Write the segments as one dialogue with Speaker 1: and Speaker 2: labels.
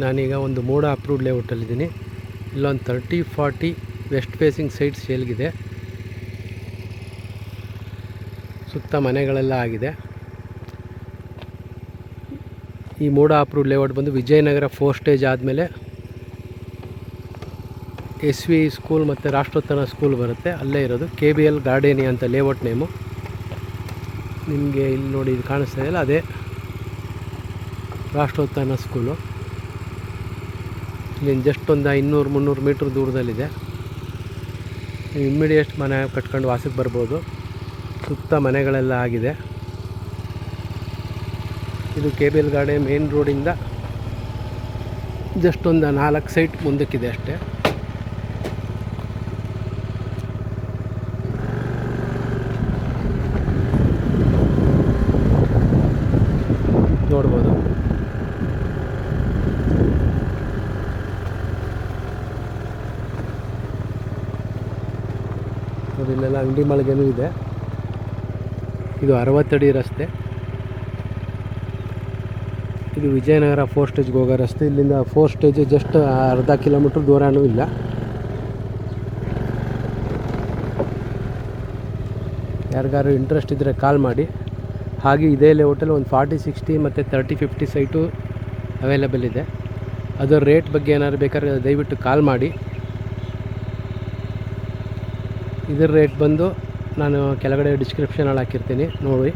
Speaker 1: ನಾನೀಗ ಒಂದು ಮೋಡ ಅಪ್ರೂವ್ಡ್ ಲೇಔಟಲ್ಲಿದ್ದೀನಿ. ಇಲ್ಲೊಂದು 30-40 ವೆಸ್ಟ್ ಫೇಸಿಂಗ್ ಸೈಟ್ ಸೇಲ್ಗಿದೆ. ಸುತ್ತ ಮನೆಗಳೆಲ್ಲ ಆಗಿದೆ. ಈ ಮೋಡ ಅಪ್ರೂವ್ಡ್ ಲೇಔಟ್ ಬಂದು ವಿಜಯನಗರ 4 ಸ್ಟೇಜ್ ಆದಮೇಲೆ SV ಸ್ಕೂಲ್ ಮತ್ತು ರಾಷ್ಟ್ರೋತ್ಥಾನ ಸ್ಕೂಲ್ ಬರುತ್ತೆ, ಅಲ್ಲೇ ಇರೋದು. KBL ಗಾರ್ಡೇನಿಯಾ ಅಂತ ಲೇಔಟ್ ನೇಮು. ನಿಮಗೆ ಇಲ್ಲಿ ನೋಡಿ, ಇದು ಕಾಣಿಸ್ತಾ ಇದೆಯಲ್ಲ, ಅದೇ ರಾಷ್ಟ್ರೋತ್ಥಾನ ಸ್ಕೂಲು. ಇಲ್ಲಿಂದ ಜಸ್ಟ್ ಒಂದು 200-300 ಮೀಟ್ರ್ ದೂರದಲ್ಲಿದೆ. ನೀವು ಇಮ್ಮಿಡಿಯೇಟ್ ಮನೆ ಕಟ್ಕೊಂಡು ವಾಸಕ್ಕೆ ಬರ್ಬೋದು. ಸುತ್ತ ಮನೆಗಳೆಲ್ಲ ಆಗಿದೆ. ಇದು KBL ಗಾರ್ಡನ್ ಮೇನ್ ರೋಡಿಂದ ಜಸ್ಟ್ ಒಂದು 4 ಸೈಟ್ ಮುಂದಕ್ಕಿದೆ ಅಷ್ಟೇ. ನೋಡ್ಬೋದು. ಇಲ್ಲೆಲ್ಲ ಅಂಗಡಿ ಮಳಿಗೆನೂ ಇದೆ. ಇದು 60 ಅಡಿ ರಸ್ತೆ. ಇದು ವಿಜಯನಗರ 4 ಸ್ಟೇಜ್ಗೆ ಹೋಗೋ ರಸ್ತೆ. ಇಲ್ಲಿಂದ 4 ಸ್ಟೇಜ್ ಜಸ್ಟ್ ಅರ್ಧ ಕಿಲೋಮೀಟ್ರ್ ದೂರನೂ ಇಲ್ಲ. ಯಾರಿಗಾರು ಇಂಟ್ರೆಸ್ಟ್ ಇದ್ದರೆ ಕಾಲ್ ಮಾಡಿ. ಹಾಗೆ ಇದೇ ಲೇಔಟಲ್ಲಿ ಒಂದು 40-60 ಮತ್ತು 30-50 ಸೈಟು ಅವೈಲೇಬಲ್ ಇದೆ. ಅದರ ರೇಟ್ ಬಗ್ಗೆ ಏನಾದ್ರು ಬೇಕಾದ್ರೆ ದಯವಿಟ್ಟು ಕಾಲ್ ಮಾಡಿ. ಇದರ ರೇಟ್ ಬಂದು ನಾನು ಕೆಳಗಡೆ ಡಿಸ್ಕ್ರಿಪ್ಷನಲ್ಲಿ ಹಾಕಿರ್ತೀನಿ, ನೋಡಿ.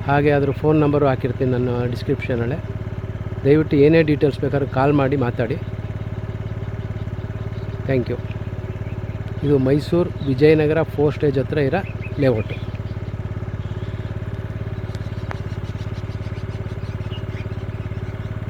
Speaker 1: ಹಾಗೆ ಅದ್ರ ಫೋನ್ ನಂಬರು ಹಾಕಿರ್ತೀನಿ ನಾನು ಡಿಸ್ಕ್ರಿಪ್ಷನಲ್ಲೇ. ದಯವಿಟ್ಟು ಏನೇ ಡೀಟೇಲ್ಸ್ ಬೇಕಾದ್ರೂ ಕಾಲ್ ಮಾಡಿ ಮಾತಾಡಿ. Thank you. ಇದು ಮೈಸೂರು ವಿಜಯನಗರ 4 ಸ್ಟೇಜ್ ಹತ್ರ ಇರೋ ಲೇಔಟು.